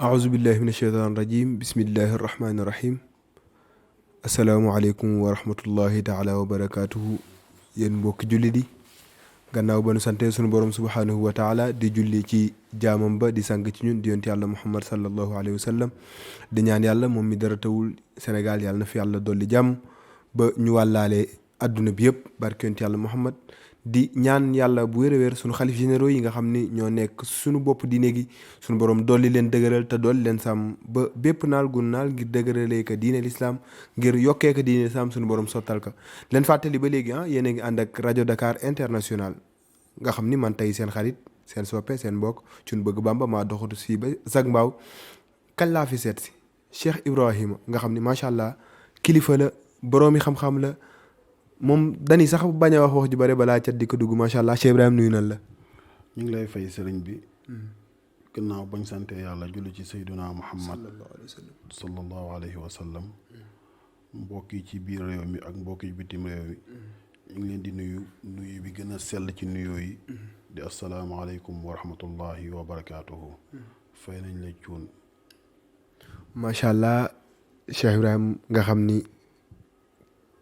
أعوذ بالله من الشيطان الرجيم بسم الله الرحمن الرحيم السلام عليكم ورحمة الله تعالى وبركاته yéen mbokki julli di gannaaw ba nu sante sunu borom subhanahu wa taala di julli ci jaamam ba di sang ci ñun di yonent yàlla muhammad sallallahu alayhi wa sallam di ñaan yàlla moom mi dara tawul Sénégal yàlla na fi yàlla dolli jàmm ba ñu wàllaale adduna bi yëpp barke yonent yàlla muhammad di ñaan yàlla bu wér a wér sunu xalif généraux yi nga xam ni ñoo nekk sunu bopp diine gi sunu borom dolli leen dëgëral te dolli leen sàmm ba bépp naal gun naal ngir dëgëralee ko diine l'islam ngir yokkee ko diine l'islam sunu borom sottal ko leen fàttali ba léegi yéen a ngi ànd ak rajo Dakar International nga xam ni man tey seen xarit seen soppe seen mbokk cun bëgg Bamba maa doxatu si ba Zac Mbao kan laa fi seet si Cheikh Ibrahima nga xam ni macha allah kilifa la boroomi xam-xam la moom dañuy sax bañ a wax ju bare balaa cat di ko dugg macha allah Cheikh Ibrahima nuyu nan la. ñu ngi lay fay sëriñ bi. gannaaw bañ sante yàlla julli ci sayduna muhammad sallallahu alayhi wa sallam. mbokk yi ci biir réew mi ak mbokk yi bitim réew mi. ñu ngi leen di nuyu bi gën a sell ci nuyoo yi. di asalaamaaleykum wa rahmatullahi wa barakaatuhu. fay nañ la cuun. macha allah Cheikh Ibrahima nga xam ni.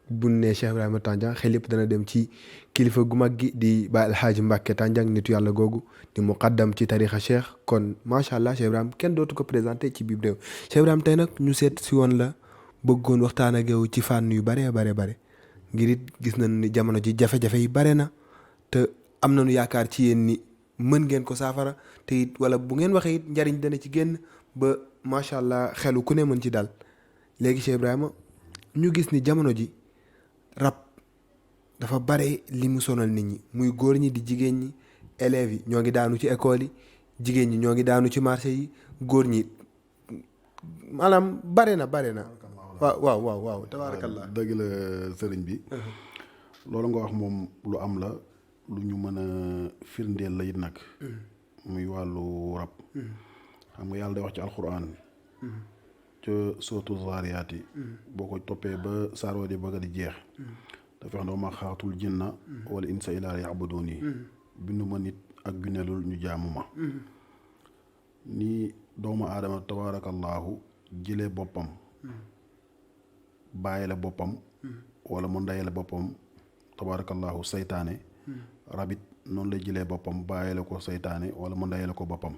bu ne Cheikh Ibrahima Tandiang xel yëpp dana dem ci kilifa gu mag gi di Baay Alxaaji Mbàkke Tandiang nitu yàlla googu di muqaddam ci tarixa Cheikh kon macha allah Cheikh Ibrahima kenn dootu ko présenté ci biir réew Cheikh Ibrahima tey nag ñu seet si woon la bëggoon waxtaan ak yow ci fànn yu bare ngir it gis nañu ni jamono ji jafe-jafe yi bare na te am nañu yaakaar ci yéen ni mën ngeen ko saafara te it wala bu ngeen waxee it njariñ dana ci génn ba macha allah xelu ku ne mën ci dal léegi Cheikh Ibrahima ñu gis ni jamono ji. rab dafa bare li mu sonal nit ñi muy góor ñi di jigéen ñi élèves yi ñoo ngi daanu ci école yi jigéen ñi ñoo ngi daanu ci marché yi góor ñi maanaam bare na waaw tabaarakallah dëgg la sëriñ bi loolu nga wax moom lu am la lu ñu mën a firndeel la it nag muy wàllu rab xam nga yàlla day wax ci alquran ca sootu zaariyaat yi boo ko toppee ba saaroo di bëgg di jeex dafa wax ne ma xaatul jinna wala insa ilaa ya'buduun yi bindu ma nit ak binelul ñu jaamu ma ni doomu aadama tabaarakallaahu jëlee boppam bàyyi la boppam wala mu ndey la boppam tabaarakallaahu saytaane rabit noonu lay jëlee boppam bàyyi la ko saytaane wala mu ndey la ko boppam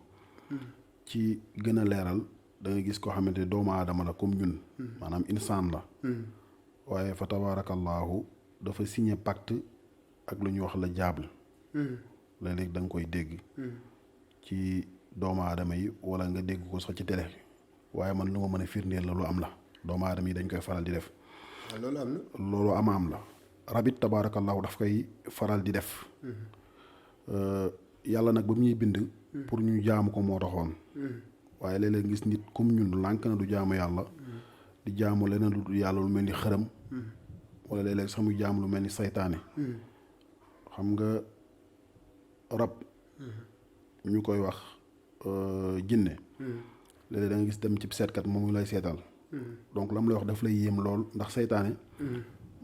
ci gën a leeral da nga gis koo xamante ne doomu aadama la comme ñun maanaam insaan la waaye fa tabaarakallaahu dafa signé pacte ak lu ñuy wax la diable léeg-léeg da nga koy dégg ci doomu aadama yi wala nga dégg ko sax ci télé waaye man lu ma mën a firndeel la lu am la doomu aadama yi dañ koy faral di def loolu am na loolu am la rabit tabaarakallaahu daf koy faral di def yàlla nag ba muy bind pour ñu jaamu ko moo taxoon waaye léeg-léeg gis nit comme ñun lànk na du jaamu yàlla di jaamu leneen lu yàlla lu mel ni xërëm wala léeg-léeg sax muy jaamu lu mel ni saytaane xam nga rab ñu koy wax jinne léeg-léeg da nga gis dem ci seetkat moom lay seetal donc la mu lay wax daf lay yéem lool ndax saytaane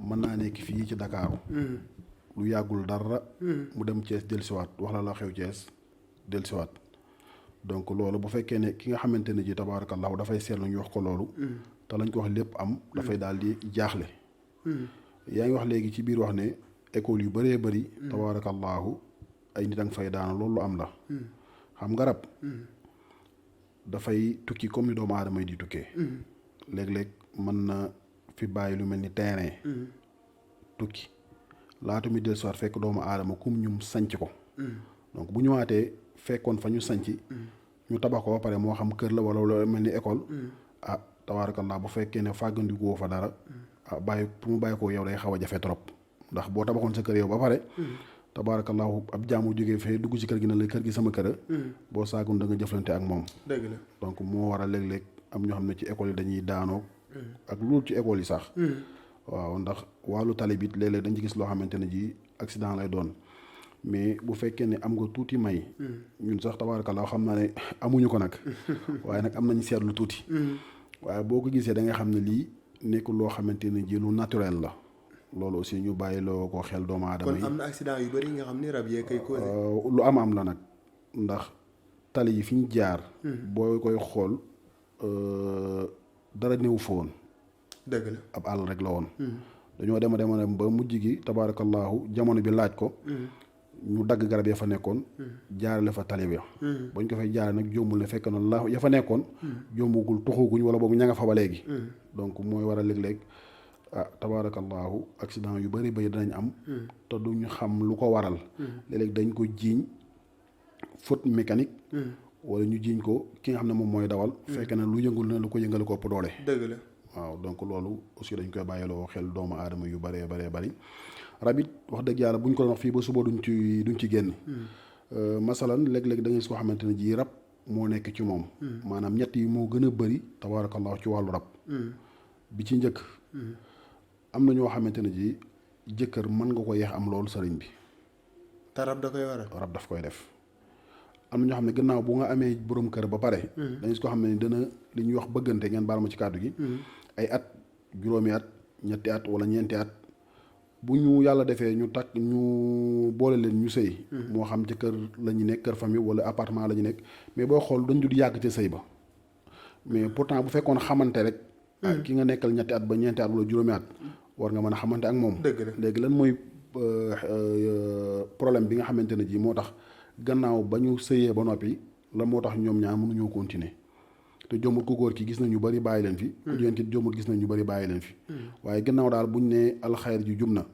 mën naa nekk fii ci Dakaaru lu yàggul dara mu dem Thiès dellusiwaat wax la xew Thiès dellusiwaat donc loolu bu fekkee ne ki nga xamante ne ji tabaarakallaahu dafay seetlu ñu wax ko loolu te lañ ko wax lépp am dafay daal di jaaxle yaa ngi wax léegi ci biir wax ne école yu bëree bëri tabaarakallaahu ay nit a nga fay daana loolu lu am la xam nga rab dafay tukki comme ni doomu aadama yi di tukkee léeg-léeg mën na fi bàyyi lu mel ni terrain tukki laata muy del soir fekk doomu aadama kum ñum sanc ko donc bu ñëwaatee fekkoon fa ñu sanc ñu tabax ko ba pare moo xam kër la wala lu mel ni école tabaarakallah bu fekkee ne fàggandikoo fa dara bàyyi pour mu bàyyi ko yow day xaw a jafe trop ndax boo tabaxoon sa kër yow ba pare tabaarakallahu ab jaamu jógee fee dugg ci kër gi na la kër gi sama kër boo saagun da nga jëflante ak moom dëgg la donc moo waral léeg-léeg am ñoo xam ne ci école yi dañuy daanoo ak loolu ci école yi sax waaw ndax wàllu tali bi léeg-léeg dañ ci gis loo xamante ne ji accident lay doon mais bu fekkee ne am nga tuuti may ñun sax tabaarakallaa xam naa ne amuñu ko nag waaye nag am nañu seetlu tuuti waaye boo ko gisee da nga xam ne lii nekkul loo xamante ne ji lu naturel la loolu aussi ñu bàyyi loo ko xel doomu aadama yi kon am na accident yu bëri nga xam ni rab yee koy causé lu am la nag ndax tali yi fi ñu jaar boo koy xool dara néew fa woon. dëgg la ab àll rek la woon. dañoo dem ba mujj gi tabaarakallaahu jamono bi laaj ko. ñu dagg garab ya fa nekkoon. jaarale fa tali bi. bañ ko fay jaarale nag jombul ne fekk na la ya fa nekkoon. jombugul tuxuguñ wala boobu ña nga fa ba léegi. donc mooy war a léeg-léeg tabaarakallaahu accident yu bëri bëri danañ am. te duñu xam lu ko waral. léeg-léeg dañ ko jiiñ faute mécanique. wala ñu jiiñ ko ki nga xam ne moom mooy dawal. fekk na lu yëngul na lu ko yëngal ko ëpp doole. dëgg la waaw donc loolu aussi dañ koy bàyyiloo xel doomu aadama yu bëree bëri. rabit wax dëgg yàlla buñ ko wax fii ba suba duñ ci génn. masalan léeg-léeg da ngay gis koo xamante ne ji rab moo nekk ci moom. maanaam ñett yi moo gën a bëri tabaarakallahu ci wàllu rab. bi ci njëkk. am na ñoo xamante ne ji jëkkër mën nga ko yeex am loolu sëriñ bi. te rab da koy waral. rab daf koy def. am na ñoo xam ne gannaaw bu nga amee borom kër ba pare. dañu gis koo xam ne dana li ñuy wax bëggante ngeen baal ma ci kàddu gi. ay at juróomi at ñetti at wala ñeenti at. bu ñu yàlla defee ñu takk ñu boole leen ñu sëy moo xam ci kër la ñu nekk kër famille wala appartement la ñu nekk mais boo xool dañ dul yàgg ci sëy ba mais pourtant bu fekkoon xamante rek ki nga nekkal ñetti at ba ñeenti at wala juróomi at war nga mën a xamante ak moom. léegi lan mooy problème bi nga xamante ne ji moo tax gannaaw ba ñu sëyee ba noppi la moo tax ñoom ñaar mënuñoo continuer te jombul ku góor ki gis nañ ñu bëri bàyyi leen fi. ku jigéen ki jombul gis nañ ñu bëri bàyyi leen fi. waaye gannaaw daal buñ ne alxayr ji jub na.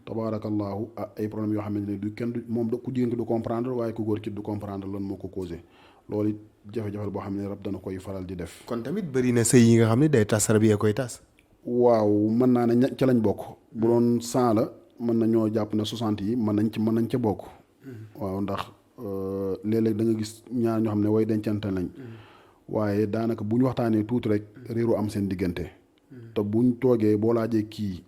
tabaarakallaahu ay problème yoo xamante ne du kenn du moom ku jigéen ki du comprendre waaye ku góor ki du comprendre lan moo ko causé loolu it jafe-jafe boo xam ne rab dana koy faral di def. kon tamit bëri na sëy yi nga xam ne day tas rab yee koy tas. waaw mën naa ne ca lañ bokk. bu doon 100 la mën na ñoo jàpp ne 60 yi mën nañ ca bokk. waaw ndax léeg-léeg da nga gis ñaar ñoo xam ne way dencante lañ. waaye daanaka bu ñu waxtaanee tuuti rek réeru am seen diggante. te buñ toogee boo laajee kii.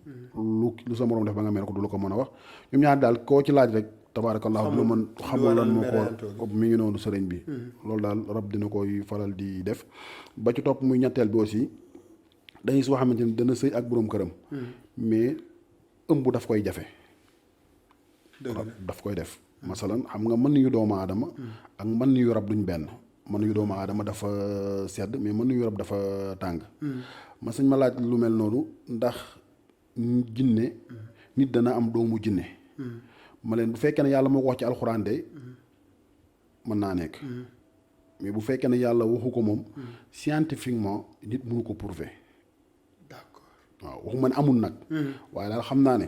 lu sa morom def ba nga mel ko du la ko mën a wax ñoom ñaar daal koo ci laaj rek. tabaarakallah du mën xamoo lan moo ko mi ngi noonu sëriñ bi. loolu daal rab dina koy faral di def. ba ci topp muy ñetteel bi aussi dañuy soo xamante ni dana sëy ak boroom këram. mais ëmb daf koy jafe. daf koy def. masalan xam nga mën nañu doomu aadama. ak mën nañu rab duñ benn. mën nañu doomu aadama dafa sedd mais mën nañu rab dafa tàng. ma sañ ma laaj lu mel noonu ndax jinne nit dana am doomu jinne. ma leen bu fekkee ne yàlla moo ko wax ci alxuraan de mën naa nekk. mais bu fekkee ne yàlla waxu ko moom. scientifiquement nit mënu ko prouver. d'accord waaw waxuma ne amul nag. waaye daal xam naa ne.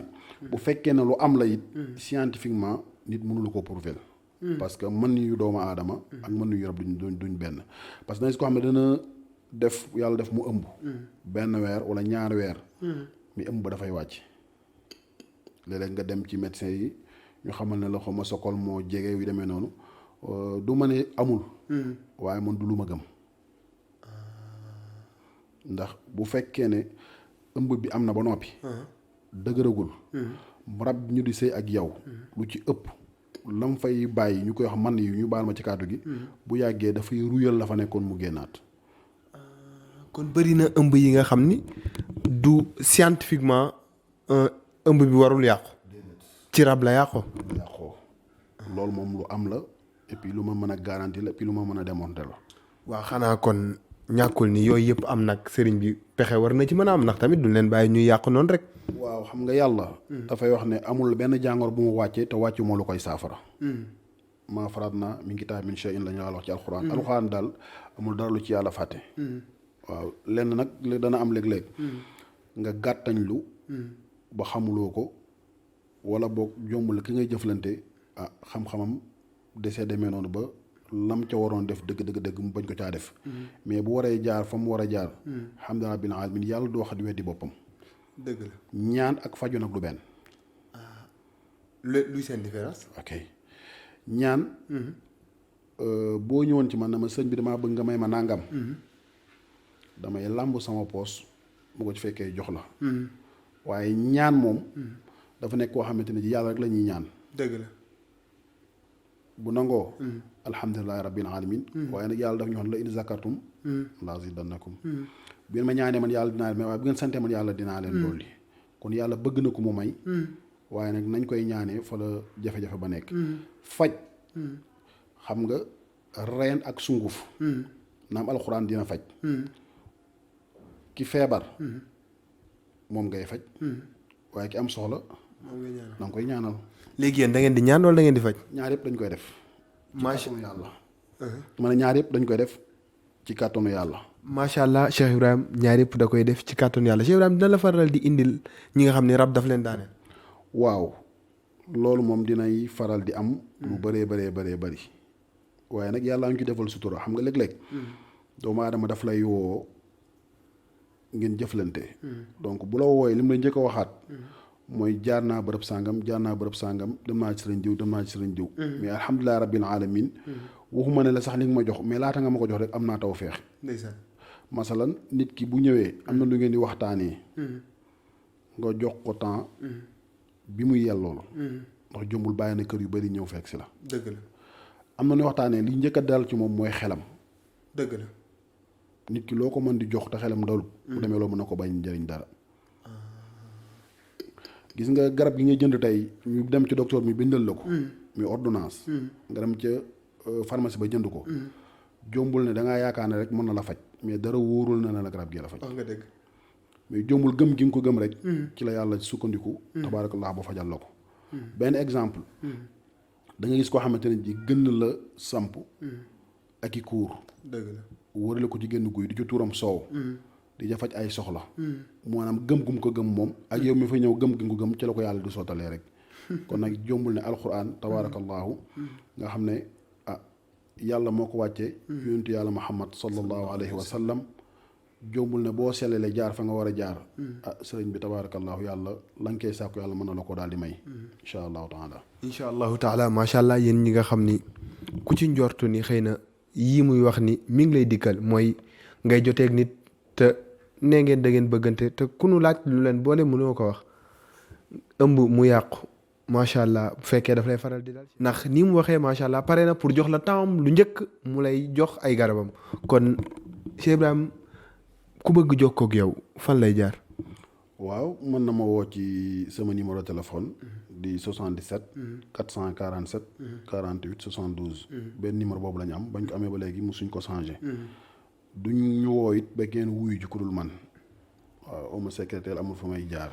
bu fekkee ne lu am la it. scientifiquement nit mënulu ko prouver. parce que mën yu doomu aadama. ak mën yu rab duñ benn. parce que dañ si ko xam ne dana def yàlla def mu ëmb. benn weer wala ñaari weer. mi ëmb ba dafay wàcc. léeg-léeg nga dem ci médecin yi. ñu xamal ne la xaw ma sokol moo jege yu demee noonu du ma ne amul. waaye man du lu ma gëm. ndax bu fekkee ne ëmb bi am na ba noppi. dëgëragul. rab ñu di sëy ak yow. lu ci ëpp lam fay bàyyi ñu koy wax man yu ñu baal ma ci kàddu gi. bu yàggee dafay ruyal la fa nekkoon mu génnaat. kon bëri na ëmb yi nga xam ni du scientifiquement ëmb bi warul yàqu. ci rab la yàqoo. loolu moom lu am la et puis lu ma mën a garanti la et puis lu ma mën a démontrer la. waaw xanaa kon ñàkkul ni yooyu yëpp am nag sëriñ bi pexe war na ci mën a am ndax tamit duñ leen bàyyi ñuy yàq noonu rek. waaw xam nga yàlla. dafay wax ne amul benn jàngoro bu mu wàccee te wàccu moo lu koy saafara. maa faraat naa min kitaab min shay'in la ñu wax ci alxuraan. alxuraan daal amul dara lu ci yàlla fàtte. waaw lenn nag dana am léeg-léeg. nga gàttañ lu. ba xamuloo ko. wala boog jombul ki ngay jëflante xam-xamam desee demee noonu ba lam ca waroon def dëgg mu bañ ko caa def. mais bu waree jaar fa mu war a jaar. alhamdulilah rabbil alamin yàlla du wax di weddi boppam. dëgg la ñaan ak faju nag du benn. luy seen différence. ok ñaan. boo ñëwoon ci man na ma sëñ bi damaa bëgg nga may ma nangam. damay làmb sama poos bu ko ci fekkee jox la. waaye ñaan moom. dafa nekk koo xamante ne ji yàlla rek la ñuy ñaan. dëgg la. bu nangoo. alhamdulilahi rabbil alamin. waaye nag yàlla daf ñu wax la in zakartum. la azidannakum. bu ngeen ma ñaanee man yàlla dinaa leen may waaye bu ngeen santee man yàlla dinaa leen dolli. kon yàlla bëgg na ko mu may. waaye nag nañ koy ñaanee fa la jafe-jafe ba nekk. faj. xam nga reen ak sunguf. naam alxuraan dina faj. ki feebar moom ngay faj waaye ki am soxla da nga koy ñaanal. léegi yéen da ngeen di ñaan wala da ngeen di faj. ñaar yëpp dañ koy def. macha yàlla. ma ne ñaar yëpp dañ koy def ci kàttanu yàlla. macha allah Cheikh Ibrahima ñaar yëpp da koy def ci kàttanu yàlla Cheikh Ibrahima dina la faral di indil ñi nga xam ne rab daf leen daaneel. waaw loolu moom dinay faral di am. lu bëree bëri. waaye nag yàlla ñu ci defal sutura xam nga léeg-léeg. doomu aadama daf lay woo ngeen jëflante. donc bu la wooyee li mu la njëkk a waxaat. mooy jaar naa bërëb sàngam dem naa ci sëriñ diw. mais alhamdulilah rabbil alamin waxuma ne la sax li nga ma jox mais laata nga ma ko jox rek am naa tawfeex. ndeysaan. masalan nit ki bu ñëwee am na lu ngeen di waxtaanee. nga jox ko temps. bi muy yellool. ndax jombul bàyyi na kër yu bari ñëw fekk si la. dëgg la. am na ñuy waxtaanee li njëkk a dal ci moom mooy xelam. dëgg la. nit ki loo ko mën di jox te xelam dalut. bu demee loo mën na ko bañ njëriñ dara. gis nga garab gi nga jënd tey ñu dem ci docteur mi bindal la ko. muy ordonnance. nga dem ca pharmacie ba jënd ko. jombul ne da ngaa yaakaar ne rek mën na la faj mais dara wóorul na ne la garab gi la faj. nga dëgg. mais jombul gëm gi nga ko gëm rek. ci la yàlla sukkandiku. tabaarakallah ba fajal la ko. benn exemple. da nga gis koo xamante ne ji gën la samp. ak i kuur. dëgg la. wërale ko ci génn guy di ci tuuram soow. di ja faj ay soxla. maanaam gëm gum ko gëm moom ak yow mi fa ñëw gëm gi nga ko gëm ci la ko yàlla di sottalee rek. kon nag jombul ne alquran tabaarakallahu nga xam ne yàlla moo ko wàccee. yonentu yàlla muhammad sallallahu alayhi wa sallam. jombul ne boo sellee jaar fa nga war a jaar. sëriñ bi tabaarakallahu yàlla la nga koy sàkku yàlla mën na la ko daal di may. incha allahu taala. incha allahu taala macha allah yéen ñi nga xam ni ku ci njortu ni xëy na yii muy wax ni mi ngi lay dikkal mooy ngay joteeg nit te nee ngeen da ngeen bëggante te ku nu laaj lu leen boole mënoo ko wax ëmb mu yàqu macha allah bu fekkee daf lay faral di dal. ndax ni mu waxee macha allah pare na pour jox la temps lu njëkk mu lay jox ay garabam kon Cheikh Ibrahima ku bëgg jokkoo ak yow fan lay jaar. waaw mën na ma woo ci sama numéro téléphone. di 77. 447. 48 72. benn numéro boobu la ñu am bañ ko amee ba léegi mosuñ ko changé. duñ ñu woo it ba kenn wuyu ji ku dul man. waaw au moins secrétaire amul fa may jaar.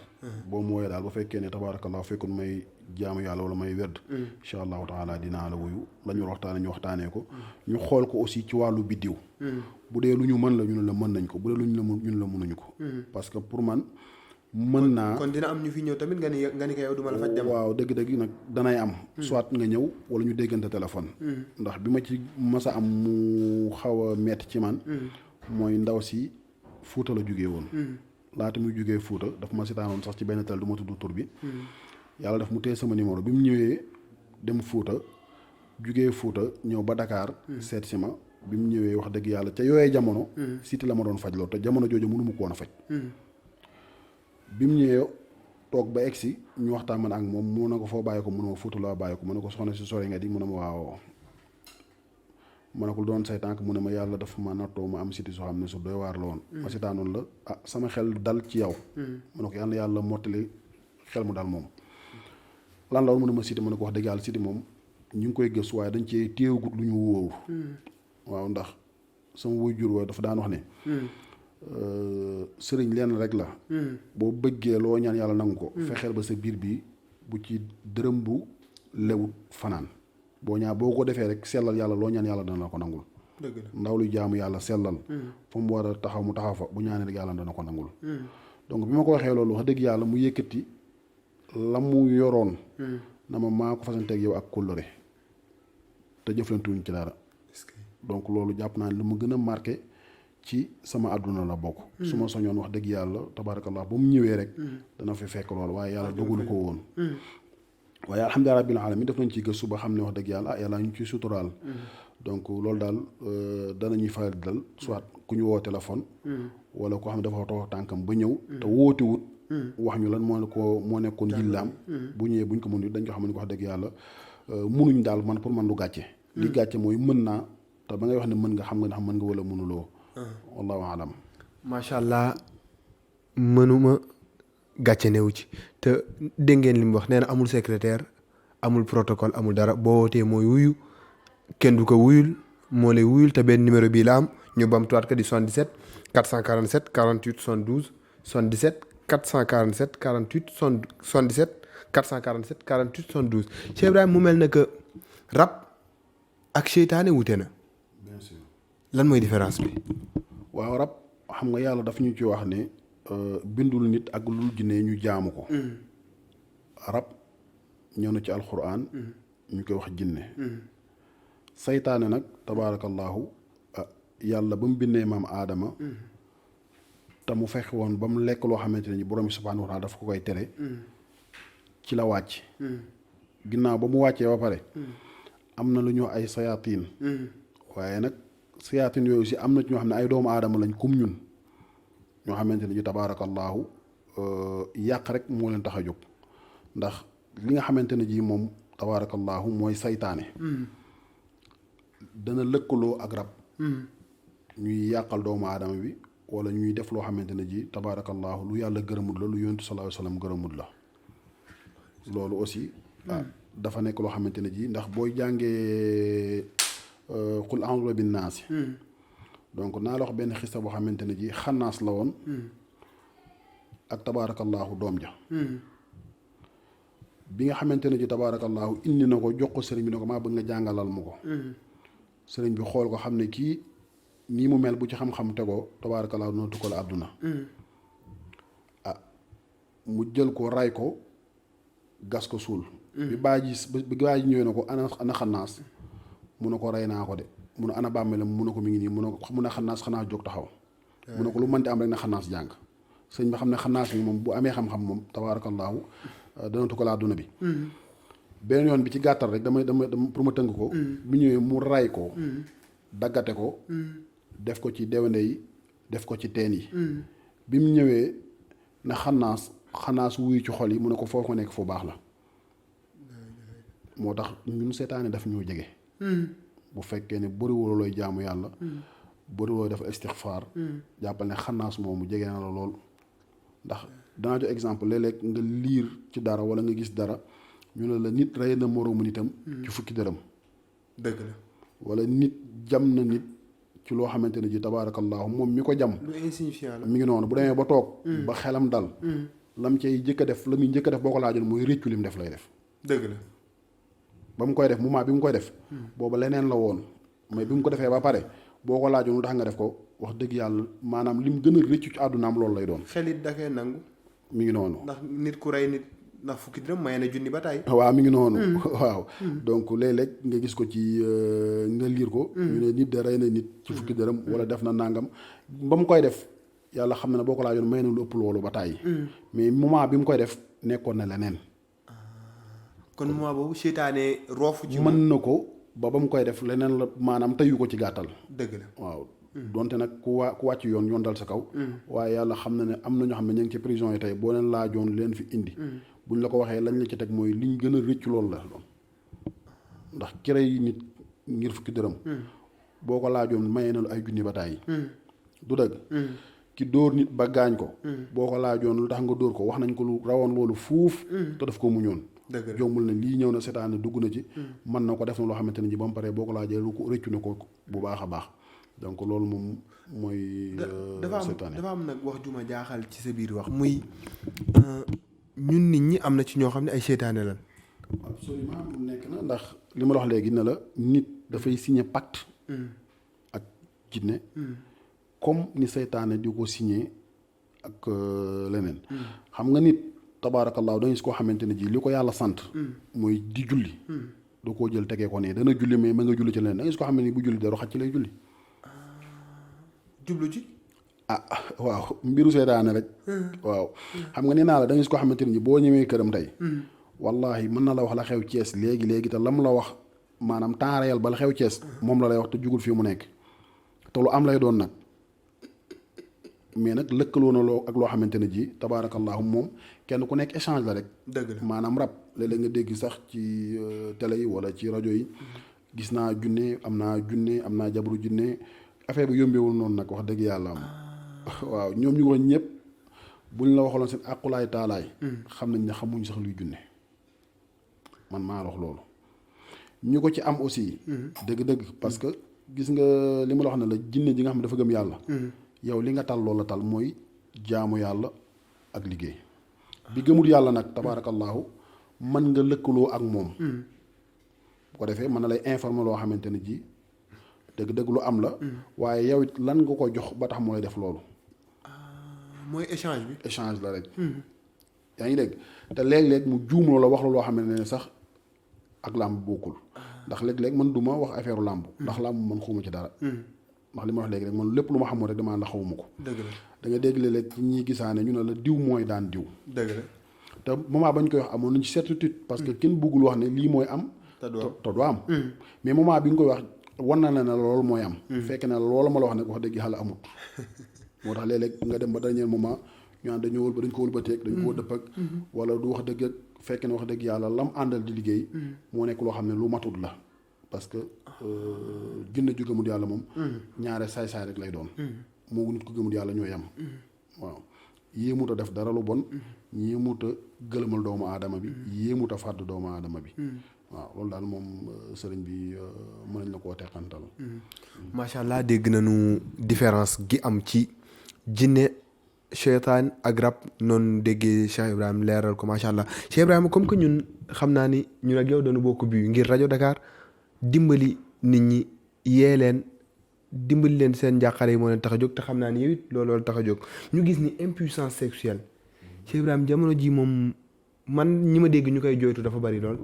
boo mu wooyee daal ba fekkee ne tabaarakallah fekkul may jaamu yàlla wala may werd. incha allahu taala dinaa la wuyu la ñu waxtaanee ñu waxtaanee ko. ñu xool ko aussi ci wàllu biddiw. bu dee lu ñu mën la ñu ne la mën nañ ko bu dee lu ñu la mun ñun la mënuñu ko. parce que pour man mën naa. kon dina am ñu fi ñëw tamit nga ni ko yow du ma la faj dem. waaw dëgg-dëgg nag danay am. soit nga ñëw wala ñu déggante téléphone. ndax bi ma ci mës a am mu xaw a metti ci man. mooy ndaw si Fuuta la jugee woon. laata muy jugee Fuuta daf ma sitaanoon sax ci benn tel du ma tudd tur bi. yàlla daf mu téye sama numéro bi mu ñëwee dem Fuuta jugee Fuuta ñëw ba Dakar. seet si ma bi mu ñëwee wax dëgg yàlla ca yooyee jamono. siti la ma doon faj loolu te jamono jooju mënu ma ko woon a faj. bi mu ñëwee toog ba egsi ñu waxtaan man ak moom mu ne ko foo bàyyi ko mu ne ma Fuuta laa bàyyi ko mu ne ko soxna si sori nga di mu ne ma waaw. ma ne ko doon say tànk mu ne ma yàlla dafa ma nattoo ma am siti soo xam ne su doy waar la woon. ma sitaanoon la sama xel dal ci yow. ma ne ko yàlla mottali xel mu dal moom. lan la woon mu ne ma siti ma ne ko wax dëgg yàlla siti moom ñu ngi koy gëstu waaye dañ cee téewagut lu ñu wóoru. waaw ndax sama waajur wa dafa daan wax ne. sëriñ leen rek la. boo bëggee loo ñaan yàlla nangu ko. fexeel ba sa biir bi bu ci dërëm bu lewut fanaan. boo ko defee rek sellal yàlla loo ñaan yàlla dana la ko nangul. dëgg la ndaw luy jaamu yàlla sellal. fa mu war a taxaw mu taxaw fa bu ñaanee rek yàlla dana ko nangul. donc bi ma ko waxee loolu wax dëgg yàlla mu yëkkati la mu yoroon. na ma maa ko fasanteeg yow ak kóllëre te jëflantuwuñ ci dara. donc loolu jàpp naa ne lu mu gën a marqué ci sama àdduna la bokk. su ma soñoon wax dëgg yàlla tabaarakallah ba mu ñëwee rek. dana fi fekk loolu waaye yàlla dogalu ko woon. waaye alhamdulilah rabbil alamin def nañ ci gëstu ba xam ne wax dëgg yàlla yàlla ñu ciy suturaal. donc loolu daal danañuy faral di dal soit ku ñu woo téléphone. wala koo xam ne dafa toog tànkam ba ñëw. te wóotewut wax ñu lan moo nekkoon jillaam. bu ñëwee buñ ko mën dañ ko xam ne wax dëgg yàlla munuñ daal man pour man du gàcce. li gàcce mooy mën naa te ba ngay wax ne mën nga xam nga ndax mën nga wala mënuloo. wallahu alam. macha allah mënuma gàcce newu ci te dégg ngeen li mu wax nee na amul secrétaire amul protocole amul dara boo wootee mooy wuyu kenn du ko wuyul moo lay wuyul te benn numéro bii la am ñu bamtuwaat ko di 77 447 48 72 77 447 48 77 447 48 72 Cheikh Ibrahima mu mel ne que rab ak seytaane wute na. bien sûr. lan mooy différence bi. waaw rab xam nga yàlla daf ñu ci wax ne bindul nit ak lu jinne ñu jaamu ko. rab ñëw na ci alxuraan. ñu koy wax jinne. saytaane nag tabaarakallaahu yàlla ba mu bindee maam aadama. te mu fexe woon ba mu lekk loo xamante ne borom bi subhaanahu wa taala daf ko koy tere. ci la wàcc. ginnaaw ba mu wàccee ba pare. am na lu ñu ay sayaatiin. waaye nag sayaatiin yooyu si am na ci ñoo xam ne ay doomu aadama lañ kum ñun. ñoo xamante ne ji tabaarakallaahu yàq rek moo leen tax a jóg ndax li nga xamante ne ji moom tabaarakallaahu mooy saytaane. dana lëkkaloo ak rab. ñuy yàqal doomu aadama bi wala ñuy def loo xamante ne ji tabaarakallaahu lu yàlla gërëmut la lu yonent sallallaahu alayhi wa sallam gërëmut la loolu aussi dafa nekk loo xamante ne ji ndax booy jàngee qul a'uuzu bi rabbin naas donc naa la wax benn xista boo xamante ne ji xannaas la woon ak tabaarakallaahu doom ja bi nga xamante ne ji tabaarakallaahu indi na ko jox ko sëriñ bi ne ko maa bëgg nga jàngalal ma ko sëriñ bi xool ko xam ne kii nii mu mel bu ci xam-xam tegoo tabaarakallaahu dina tukkal àdduna mu jël ko ray ko gas ko suul bi bàyyi ñëwee na ko ana xannaas mu ne ko rey naa ko de mu ne ana bàmmeelam mu ne ko mi ngi nii mu ne xannaas xanaa jóg taxaw mu ne ko lu mënti am rek na xannaas jàng sëñ bi xam ne xannaas bi moom bu amee xam-xam moom tabaarakallaahu dana tukkal àdduna bi beneen yoon bi ci gàttal rek dama pour ma tënk ko bi ñëwee mu ray ko daggate ko def ko ci dewende yi def ko ci teen yi bi mu ñëwee na xanaas wuyu ci xol yi mu ne ko foofu ko nekk fu baax la moo tax ñun seetaane daf ñoo jege bu fekkee ne bëriwuloo looy jaamu yàlla bëriwuloo def istixfaar jàppal ne xanaas moomu jege na la lool ndax danaa jox exemple léeg-léeg nga liir ci dara wala nga gis dara ñu ne la nit rey na moroomu nitam ci fukki dërëm dëgg la wala nit jam na nit ci loo xamante ne ji tabaarakallaahu moom mi ko jam lu insignifiant la mi ngi noonu bu demee ba toog ba xelam dal lam cay njëkk a def la muy njëkk a def boo ko laajoon mooy réccu lim def lay def dëgg la ba mu koy def moment bi mu koy def booba leneen la woon mais bi mu ko defee ba pare boo ko laajoon lu tax nga def ko wax dëgg yàlla maanaam lim gën a réccu ci àddunaam loolu lay doon xelit dakee nangu mi ngi noonu ndax nit ku rey nit ndax fukki dërëm may na junni ba tey waaw mi ngi noonu waaw donc léeg-léeg nga gis ko ci nga liir ko ñu ne nit de rey na nit ci fukki dërëm wala def na nangam ba mu koy def yàlla xam na ne boo ko laajoon may na lu ëpp loolu ba tàyyi mais moment bi mu koy def nekkoon na leneen kon moment boobu seytaane roofu ci mën na ko ba mu koy def leneen la maanaam teyu ko ci gàttal dëgg la waaw donte nag ku wàcc yoon dal sa kaw waaye yàlla xam na ne am na ñoo xam ne ñu ngi ci prison yi tey boo leen laajoon leen fi indi buñ la ko waxee lañ la ci teg mooy liñ gën a rëccu loolu la doon ndax ki rey nit ngir fukki dërëm boo ko laajoon mayee na lu ay junni ba tàyyi du dëgg ki dóor nit ba gaañ ko boo ko laajoon lu tax nga dóor ko wax nañ ko lu rawoon loolu fuuf te daf ko muñoon jombul ne lii ñëw na seetaane dugg na ci mën na ko def na loo xamante ne ji ba mu paree boo ko laajee lu ko rëccu na ko bu baax a baax donc loolu moom mooy seetaane dafa am nag wax ju ma jaaxal ci sa biir wax muy ñun nit ñi am na ci ñoo xam ne ay seytaane lan absolument nekk na ndax li ma la wax léegi ne la nit dafay signé pacte ak jinne comme ni seytaane di ko signé ak leneen xam nga nit tabaarakallaahu da nga gis koo xamante ne ji li ko yàlla sant mooy di julli doo koo jël tegee ko ne dana julli mais ma nga julli ci leneen da nga gis koo xam ne ni bu julli daru xaj ci lay julli jublu ci waaw mbiru seytaane rek waaw xam nga nee naa la da nga gis koo xamante ne ji boo ñëwee këram tey wallahi mën na la wax la xew Thiès léegi te lam la wax maanaam temps réel ba la xew Thiès moom la lay wax te jugul fii mu nekk te lu am lay doon nag mais nag lëkkaloo na loo ak loo xamante ne ji tabaarakallaahu moom kenn ku nekk échange la rek dëgg la maanaam rab léeg-léeg nga dégg sax ci télé yi wala ci rajo yi gis naa junne am naa jabaru junne affaire bi yombewul noonu nag wax dëgg yàlla am waaw ñoom ñu ko ñëpp buñ la waxaloon seen aqulaay taalaay xam nañ ne xamuñ sax luy junne man maa wax loolu ñu ko ci am aussi dëgg-dëgg parce que gis nga li ma la wax ne la jinne ji nga xam ne dafa gëm yàlla yow li nga tal loolu la tal mooy jaamu yàlla ak liggéey. bi gëmul yàlla nag tabaarakallaahu mën nga lëkkaloo ak moom. bu ko defee mën na lay informer loo xamante ne ji dëgg-dëgg lu am la. waaye yow it lan nga ko jox ba tax moo lay def loolu. mooy échange bi. échange la rek. yaa ngi dégg te léeg-léeg mu juum loola wax la loo xam ne sax ak làmb bokkul. ndax léeg-léeg man du ma wax affaire làmb. ndax làmb man xawma ci dara. ndax li ma wax léegi rek man lépp lu ma xamul rek damaa la xawuma ko. dëgg la da nga dégg léeg-léeg ci ñi gisaane ñu ne la diw mooy daan diw. dëgg la te moment bañ koy wax amoon nañ ci certitude. parce que kenn bëggul wax ne lii mooy am. te du am mais moment bi nga koy wax wan na la ne loolu mooy am. fekk na loolu ma la wax nag wax dëgg yàlla amut. moo tax léeg-léeg nga dem ba dernier moment ñu naan dañoo wël ba dañ ko wëlbateeg dañ koo dëpp ak wala du wax dëgg fekk ne wax dëgg yàlla lam àndal di liggéey moo nekk loo xam ne lu matut la parce que jinne ju gëmul yàlla moom ñaare saay-saay rek lay doon moo nit ko gëmul yàlla ñooy am waaw yéemut a def dara lu bon yéemut a gëlëmal doomu aadama bi yéemut a fàdd doomu aadama bi waaw loolu daal moom sëriñ bi mën nañ la koo teqantal macha allah dégg nañu différence gi am ci jinne cheytaan ak rab noonu déggee Cheikh Ibrahima leeral ko macha allah Cheikh Ibrahima comme que ñun xam naa ni ñun ak yow dañu bokk bi ngir rajo Dakar dimbali nit ñi yee leen dimbali leen seen njàqare yi moo leen tax a jóg te xam naa ni yow it loolu tax a jóg ñu gis ni impuissance sexuelle Cheikh Ibrahima jamono ji moom man ñi ma dégg ñu koy jooytu dafa bari lool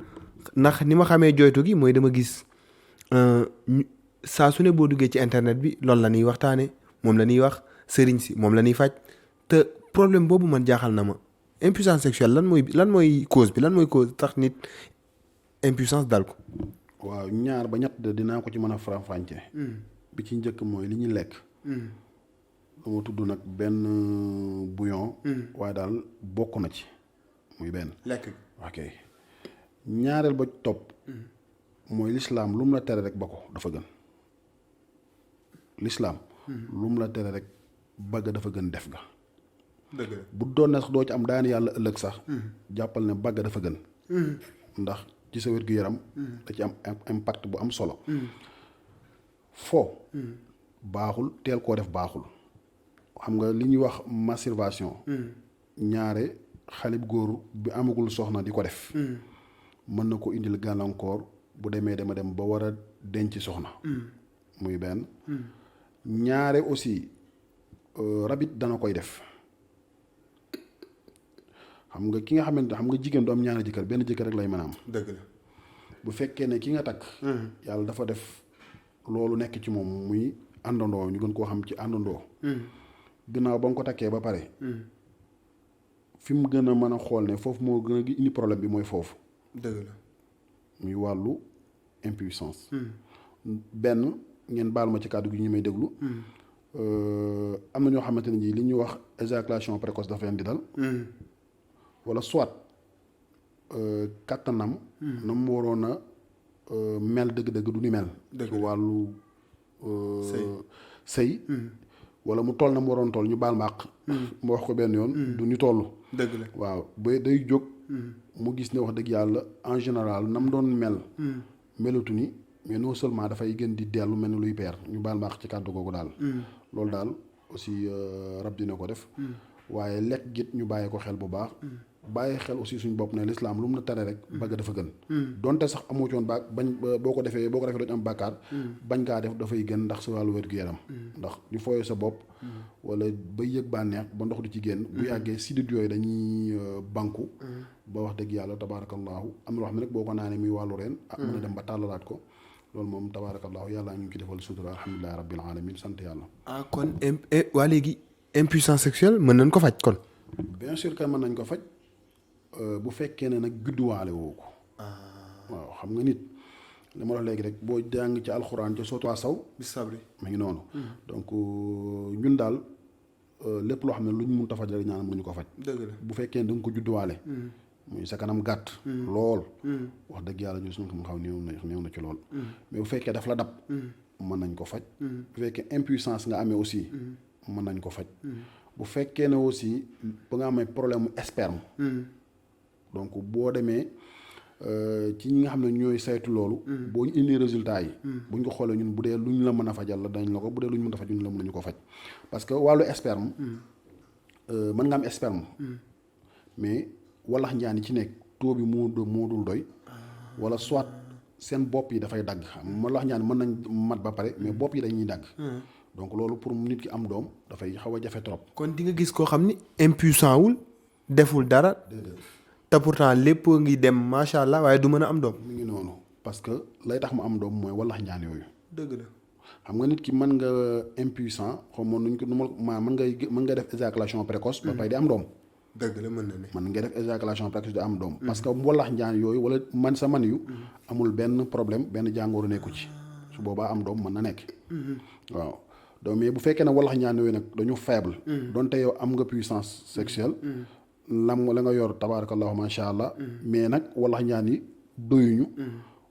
ndax ni ma xamee jooytu gi mooy dama gis saa su ne boo duggee ci internet bi loolu la ñuy waxtaane moom la ñuy wax sëriñ si moom la ñuy faj te problème boobu man jaaxal na ma impuissance sexuelle lan mooy cause bi lan mooy cause tax nit impuissance dal ko. waaw ñaar ba ñett de dinaa ko ci mën a faram-fàcce. bi ci njëkk mooy li ñuy lekk. dama tudd nag benn bouillon. waaye daal bokk na ci muy benn. lekk ok ñaareel ba topp. mooy lislaam lu mu la tere rek ba ko dafa gën. lislaam lu mu la tere rek bëgg dafa gën def ga. dëgg la bu doon na sax doo ci am daan yàlla ëllëg sax. jàppal ne bëgg dafa gën. ndax ci sa wér-gu-yaram. da ci am impact bu am solo. foo. baaxul teel koo def baaxul. xam nga li ñuy wax masturbation. ñaare xale bu góor bi amagul soxna di ko def. mën na ko indil gàllankoor bu demee dem ba war a denc soxna. muy benn. ñaare aussi rabit dana koy def. xam nga ki nga xamante xam nga jigéen du am ñaari jëkkër benn jëkkër rek lay mën a am. dëgg la bu fekkee ne ki nga takk. yàlla dafa def loolu nekk ci moom muy àndandoo ñu gën koo xam ci àndandoo. ginnaaw ba nga ko takkee ba pare. fi mu gën a mën a xool ne foofu moo gën a indi problème bi mooy foofu. dëgg la muy wàllu impuissance. benn ngeen baal ma ci kàddu gi ñu may déglu. am na ñoo xamante ne ji li ñuy wax éjaculation précoce dafa leen di dal. wala soit kattanam. na mu waroon a mel dëgg-dëgg du ni mel. ci wàllu sëy wala mu toll na mu waroon toll ñu baal ma àq. mu wax ko benn yoon. du ñu toll. dëgg la waaw ba day jóg. mu gis ne wax dëgg yàlla en général na mu doon mel. melatu ni mais non seulement dafay gën di dellu mel ni luy peer ñu baal ma àq ci kàddu googu daal. loolu daal aussi rab dina ko def. waaye lekk git ñu bàyyi ko xel bu baax. bàyyi xel aussi suñ bopp ne lislaam lu mu la tere rek bëgg dafa gën. donte sax amoo ci woon bañ boo ko defee doo am bàkkaar. bañ kaa def dafay gën ndax sa wàllu wér-gu-yaram. ndax ñu fooyee sa bopp. wala ba yëg bànneex ba ndox du ci génn. bu yàggee sidit yooyu dañuy banku. ba wax dëgg yàlla tabaarakallaahu am na loo xam ne rek boo ko naanee muy wàllu reen. mën a dem ba tàllalaat ko. loolu moom tabaarakallaahu yàlla ñu ngi ci defal sutura alhamdulilah rabbil alamin sant yàlla. kon waa léegi impuissance sexuelle mën nañ ko faj kon. bien sûr que mën nañ ko faj. bu fekkee ne nag judduwaale woo ko. waaw xam nga nit li ma wax léegi rek boo jàng ci alxuraan ci sootu saw. bi sabri mu ngi noonu. donc ñun daal lépp loo xam ne lu ñu mënut a faj rek ñaan mënuñu ko faj. dëgg la bu fekkee ne da nga ko judduwaale. muy sa kanam gàtt. lool. wax dëgg yàlla ñu suñu xam-xam néew na ci lool. mais bu fekkee daf la dab. mën nañ ko faj. bu fekkee impuissance nga amee aussi. mën nañ ko faj. bu fekkee ne aussi ba nga amee problème mu sperme. donc boo demee ci ñi nga xam ne ñooy saytu loolu. boo ñu indi résultat yi. bu ñu ko xoolee ñun bu dee lu ñu la mën a fajal la dañ la ko bu dee lu ñu mën a faj ñun la mën nañu ko faj parce que wàllu sperme. mën nga am sperme. mais walax njaan yi ci nekk taux bi moo dul doy. wala soit seen bopp yi dafay dagg walax njaan mën nañ mat ba pare mais bopp yi dañuy dagg. donc loolu pour nit ki am doom dafay xaw a jafe trop. kon di nga gis koo xam ni impuissant wul deful dara. te pourtant lépp ngi dem macha allah waaye du mën a am doom. mi ngi noonu parce que lay tax mu am doom mooy walax njaan yooyu. dëgg la xam nga nit ki mën nga impuissant xaw ma nuñ ko nu ma mën nga def éjaculation précoce. ba pay di am doom. dëgg la mën na ne. mën nga def éjaculation précoce di am doom. parce que walax njaan yooyu wala man sa man yu. amul benn problème benn jàngoro nekku ci su boobaa am doom mën na nekk. waaw donc mais bu fekkee ne walax njaan yooyu nag dañu faible. donte yow am nga puissance sexuelle. la nga yor tabaarakallahu macha allah. mais nag walax njaan yi doyuñu.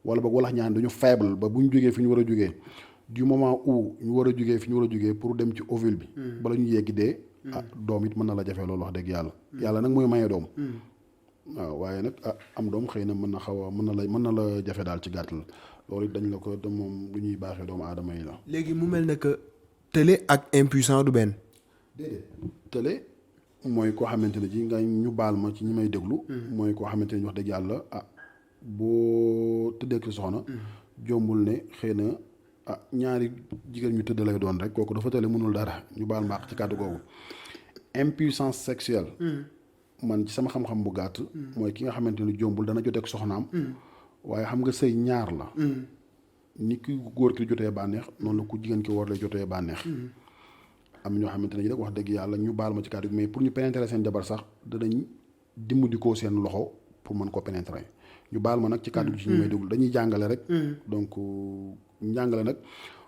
wala boog walax njaan dañu faible ba bu ñu jógee fi ñu war a jógee du moment où ñu war a jógee fi ñu war a jógee pour dem ci ovule bi. bala ñu yegg dee. doom it mën na la jafe loolu wax dëgg yàlla. yàlla nag mooy maye doom. waaw waaye nag am doom xëy na mën na xaw a mën na la jafe daal ci gàttal loolu it dañ la ko moom lu ñuy baaxee doomu aadama yi la. léegi mu mel ne que tële ak impuissant du benn. déedéet tële mooy koo xamante ne ji nga ñu baal ma ci ñi may déglu. mooy koo xamante ne wax dëgg yàlla boo tëddee ak soxna. jombul ne xëy na ñaari jigéen ñu tëdd lay doon rek kooku dafa tële mënul dara ñu baal ma ci kàddu googu. impuissance sexuelle. man ci sama xam-xam bu gàtt. mooy ki nga xamante ne jombul dana jotee ak soxnaam. waaye xam nga sëy ñaar la. ni ki góor ki jotee bànneex noonu la ku jigéen ki war lay jotee bànneex. am ñoo xamante ne rek wax dëgg yàlla ñu baal ma ci kàddu mais pour ñu pénétrer seen jabar sax danañ dimbali seen loxo pour mën ko pénétrer ñu baal ma nag ci kàddu gi ci ñu may déglu dañuy jàngale rek. donc njàngale nag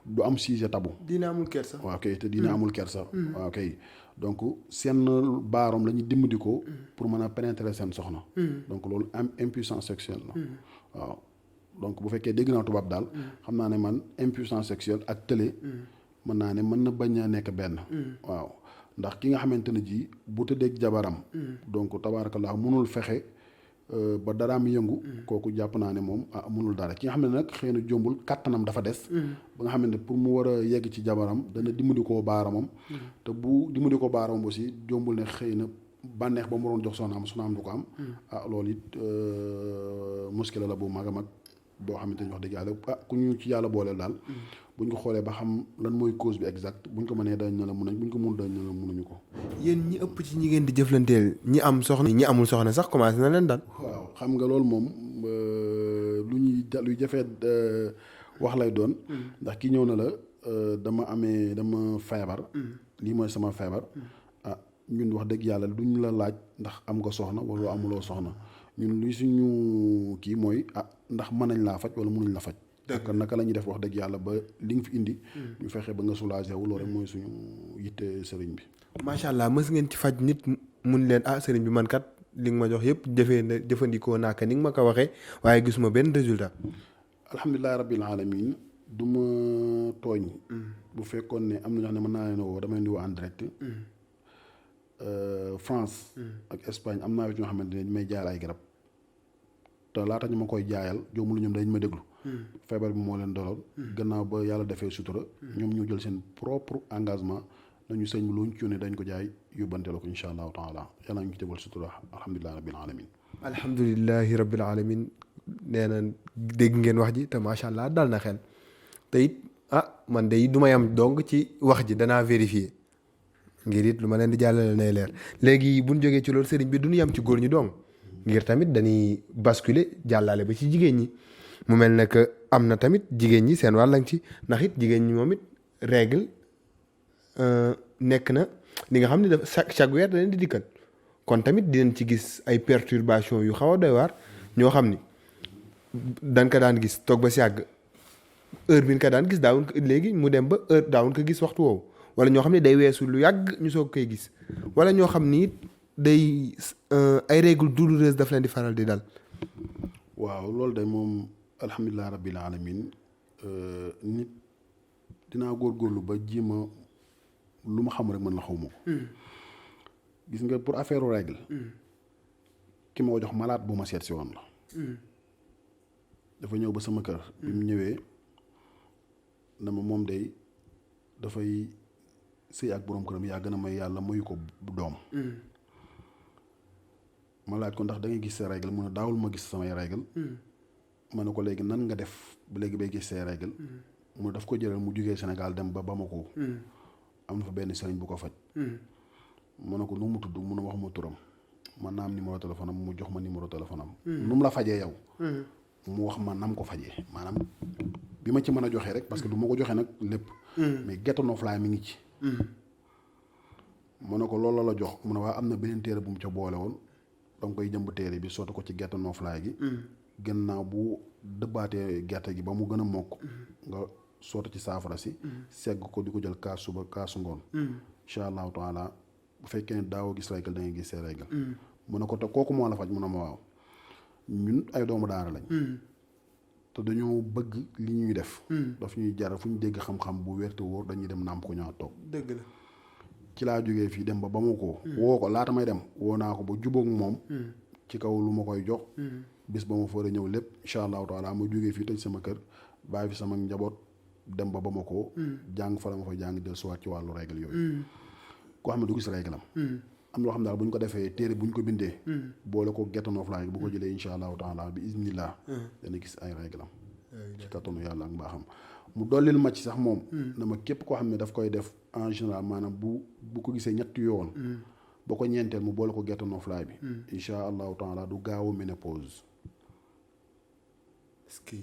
du am sujet tabou. diina amul kersa. waaw kay te diina amul kersa. waaw kay donc seen baaroom la ñuy dimbali pour mën a pénétrer seen soxna. donc loolu impuissance sexuelle la. waaw donc bu fekkee dégg naa tubaab daal. xam naa ne man impuissance sexuelle ak tële. mën naa ne mën na bañ a nekk benn. waaw ndax ki nga xamante ne ji bu tëddeeg jabaram. donc tabaarakallah mënul fexe ba daraam yëngu. kooku jàpp naa ne moom mënul dara ki nga xam ne nag xëy na jombul kàttanam dafa des. ba nga xam ne pour mu war a yegg ci jabaram dana dimbali koo baaramam. te bu dimbali ko baaramam aussi jombul ne xëy na bànneex ba mu doon jox soxnaam du ko am. loolu it muskila la bu mag a mag boo xamante ni wax dëgg yàlla ku ñu ci yàlla booleel daal. buñ ko xoolee ba xam lan mooy cause bi exact buñ ko mënee dañ na la mun a buñ ko mun dañ na la mënuñu ko. yéen ñi ëpp ci ñi ngeen di jëflanteel ñi am soxna. ñi amul soxna sax commencé na leen daal. waaw xam nga loolu moom luy jafee wax lay doon. ndax ki ñëw na la dama feebar. lii mooy sama feebar. ñun wax dëgg yàlla duñ la laaj ndax am nga soxna wala amuloo soxna ñun luy suñu kii mooy ndax mën nañ laa faj wala mënuñ la faj. d'accord naka la ñuy def wax dëgg yàlla ba li nga fi indi. ñu fexe ba nga soulagé wu loolu rek mooy suñu yitte sëriñ bi. macha allah mës ngeen ci faj nit mun leen sëriñ bi man kat li nga ma jox yëpp jëfandikoo naaka ni nga ma ko waxee waaye gisuma benn résultat. alhamdulilah rabbil alamin du ma tooñ. bu fekkoon ne am na ñoo xam ne mën naa leen woo dama leen di woo en direct. France. ak Espagne am naa fi ñoo xamante ne may jaay ay garab. te laata ñu ma koy jaayal joomul ñoom dañ ma déglu. feebar bi moo leen doloon. gannaaw ba yàlla defee sutura. ñoom ñoo jël seen propre engagement nañu sëñ bi lu ñu ci yónnee dañ ko jaay yóbbante la ko incha allahu taala yàlla ñu ci defal sutura alhamdulilah rabbil alamin. alhamdulilahi rabbil alamin nee na dégg ngeen wax ji te macha allah dal na xel te it man de du ma yam donc ci wax ji danaa vérifier ngir it lu ma leen di jàllale nay leer léegi bu ñu jógee ci loolu sëriñ bi du ñu yam ci góor ñi dong. ngir tamit dañuy basculer jàllale ba ci jigéen ñi mu mel ne que am na tamit jigéen ñi seen wàll ci ndax it jigéen ñi moom it règle nekk na li nga xam ne dafa chaque weer da leen di dikkal kon tamit dinañ ci gis ay perturbations yu xaw a doy waar ñoo xam ni dañ ko daan gis toog ba si yàgg heure bi ñu ko daan gis daawuñ ko léegi mu dem ba heure daawuñ ko gis waxtu woowu wala ñoo xam ne day weesu lu yàgg ñu soog koy gis wala ñoo xam ni it day ay règles douloureuses daf leen di faral di dal. waaw loolu de moom alhamdulilah rabbil alamin nit dinaa góorgóorlu ba jéema lu ma xam rek man la xaw ma ko. gis nga pour affaire règle ki ma ko jox malade bu ma seet si woon la. dafa ñëw ba sama kër. bi mu ñëwee dama moom day dafay sëy ak borom këram yàgg na may yàlla mayu ko doom. ma laaj ko ndax da ngay gis sa règle mu ne daawul ma gis samay règle. ma ne ko léegi nan nga def ba léegi bay gis say règle. mu ne daf ko jëlal mu jugee Sénégal dem ba Bamako. am na fa benn sëriñ bu ko faj. mu ne ko nu mu tudd mu ne wax ma turam. man naa am numéro téléphone am mu jox ma numéro téléphone am. nu mu la fajee yow. mu wax ma nam ko fajee maanaam bi ma ci mën a joxe rek parce que du ma ko joxe nag lépp. mais Getto Noflaay mi ngi ci. mu ne ko loolu la jox mu ne waa am na beneen téere bu mu ca boole woon danga koy jëmb téere bi sotti ko ci Getto Noflaay gi. gannaaw bu dëbbaatee gerte gi ba mu gën a mokk. nga sotti ci saafara si. segg ko di ko jël kaas suba kaasu ngoon. incha allahu taala bu fekkee ne daawoo gis règle da ngay gis see règle. mu ne ko te kooku moo la faj mu ne ma waaw ñun ay doomu daara lañ. te dañoo bëgg li ñuy def. daf ñuy jar fu ñu dégg xam-xam bu wér te wóor dañuy dem nàmp ko ñaa toog. dëgg la. ci laa jógee fii dem ba Bamako. woo ko laata may dem woo naa ko ba jubóog moom. ci kaw lu ma koy jox. bis ba ma fa war a ñëw lépp incha allahu taala ma jógee fii tëj sama kër bàyyi fi sama njaboot dem ba Bamako. jàng fa la ma fa jàng del suwaat ci wàllu règle yooyu. koo xam ne du gis règle am loo xam daal bu ñu ko defee téere bu ñu ko bindee. boole ko Getto Noflaay bu ko jëlee incha allahu taala bi iznillah dana gis ay règle am. ci kattanu yàlla ak mbaaxam mu dollil ma ci sax moom. na ma képp koo xam ne daf koy def en général maanaam bu ko gisee ñetti yoon. ba ko ñeenteel mu boole ko Getto Noflaay bi. incha allahu taala du gaaw a ménopause. est-ce que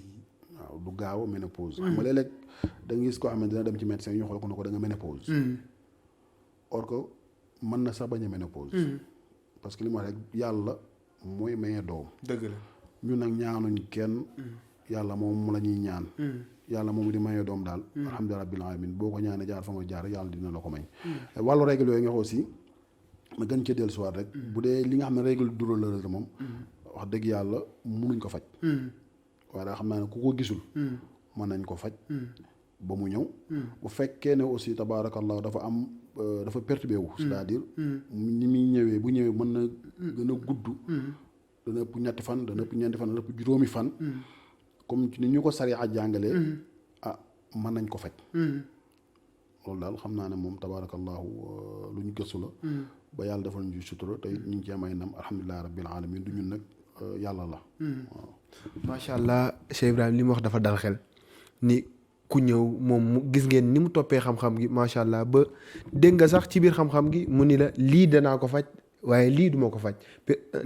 waaw du gaaw a ménopause. xam nga léeg-léeg da nga gis koo xam ne dina dem ci médecin ñu xool ko ne ko da nga ménopause. or que mën na sax bañ a ménopause. parce que li ma wax rek yàlla mooy maye doom. dëgg la ñun nag ñaanuñ kenn. yàlla moom la ñuy ñaan. yàlla moom di maye doom daal. alhamdulilah rabbil alamin boo ko ñaanee jaar fa nga jaar yàlla dina la ko may. wàllu règle yooyu nga aussi ma gën cee dellusiwaat rek. bu dee li nga xam ne règle douloureuse moom. wax dëgg yàlla munuñ ko faj. waaye daal xam naa ne ku ko gisul. mën nañ ko faj. ba mu ñëw. bu fekkee ne aussi tabaarakallah dafa perturbé wu. c'est-à-dire ni muy ñëwee bu ñëwee mën na gën a gudd. dana ëpp ñetti fan dana ëpp ñeenti fan dana ëpp juróomi fan. comme ni ñu ko sariya jàngalee. mën nañ ko faj. loolu daal xam naa ne moom tabaarakallahu lu ñu gëstu la. ba yàlla defal ñu sutura te ñu ngi ci am ay ndam alhamdulilah rabbil alamin du ñun nag yàlla la. waaw macha allah Cheikh Ibrahima li mu wax dafa dal xel ni. ku ñëw moom mu gis ngeen ni mu toppee xam-xam gi macha allah ba dégg nga sax ci biir xam-xam gi mu ni la lii danaa ko faj waaye lii duma ko faj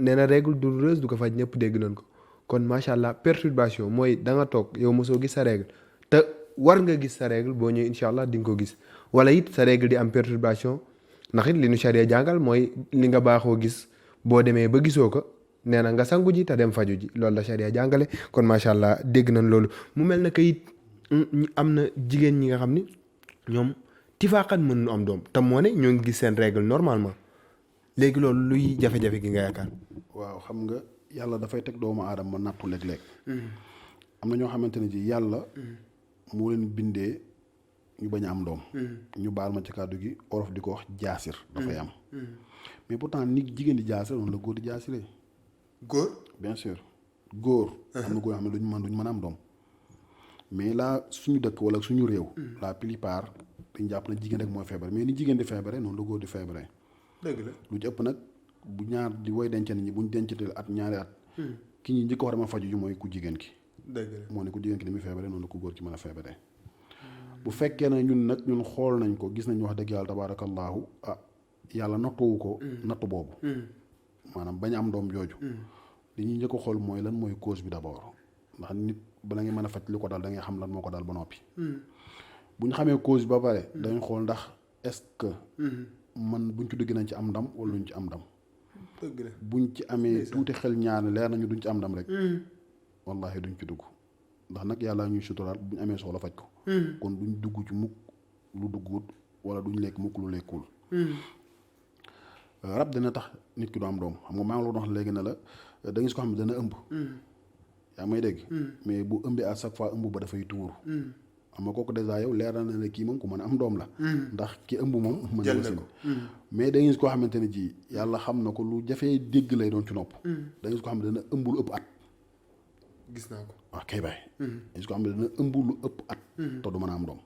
nee na règle douloureuse du ko faj ñëpp dégg nañ ko kon macha allah perturbation mooy da nga toog yow mosoo gis sa règle te war nga gis sa règle boo ñëwee incha allah di nga ko gis wala it sa règle di am perturbation ndax it li nu charia jàngal mooy li nga baaxoo gis boo demee ba gisoo ko nee na nga sangu ji te dem faju ji loolu la charia jàngale kon macha allah dégg nañ loolu mu mel na kayit am na jigéen ñi nga xam ni ñoom tifaaxan mën nu am doom te moo ne ñoo ngi gis seen règle normalement léegi loolu luy jafe-jafe gi nga yaakaar. waaw xam nga yàlla dafay teg doomu aadama nattu léeg-léeg. am na ñoo xamante ne ji yàlla. moo leen bindee ñu bañ a am doom. ñu baal ma ci kàddu gi olof di ko wax jaasir. dafay am. mais pourtant ni jigéen di jaasir noonu la góor di jaasiree. góor bien sûr góor. am na góor yoo xam ne duñ mën a am doom. mais là suñu dëkk wala suñu réew. la plupart dañ jàpp na jigéen rek mooy feebar mais ni jigéen di feebare noonu la góor di feebare. dëgg la lu ci ëpp nag bu ñaar di woy denc nit ñi buñ dencatee at ñaari at. ki ñi njëkk a war a ma faju ju mooy ku jigéen ki. dëgg la moo ne ku jigéen ki ni muy feebare noonu la ku góor ki mën a feebare. bu fekkee ne ñun xool nañ ko gis nañ wax dëgg yàlla tabaarakallaahu yàlla nattuwu ko. nattu boobu. maanaam bañ am doom jooju. li ñuy njëkk a xool mooy lan mooy cause bi d'abord ndax nit bala ngay mën a faj li ko dal da ngay xam lan moo ko dal ba noppi. bu ñu xamee cause bi ba pare. dañu xool ndax est-ce que. man buñ ci dugg nañ ci am ndam wala duñ ci am ndam. dëgg la buñ ci amee tuuti xel ñaar ne leer nañu duñ ci am ndam rek. wallahi duñ ci dugg ndax nag yàlla ñuy suturaal buñ amee soxla faj ko. kon duñ dugg ci mukk lu duggut wala duñ lekk mukk lu lekkul. rab dina tax nit ki du am doom xam nga maa ngi la wax léegi ne la da nga gis ko xam ne dana ëmb. yaa may dégg. mais bu ëmbee à chaque fois ëmb ba dafay tuuru. xam nga kooku dèjà yow leer na ne kii moom ku mën a am doom la. ndax ki ëmb moom. mën na wasin mais da nga gis koo xamante ne ji yàlla xam na ko lu jafee dégg lay doon ci nopp. da nga gis koo xam ne dana ëmb lu ëpp at. gis naa ko. waaw kay bay. gis ko xam ne dana ëmb lu ëpp at. te du mën a am doom.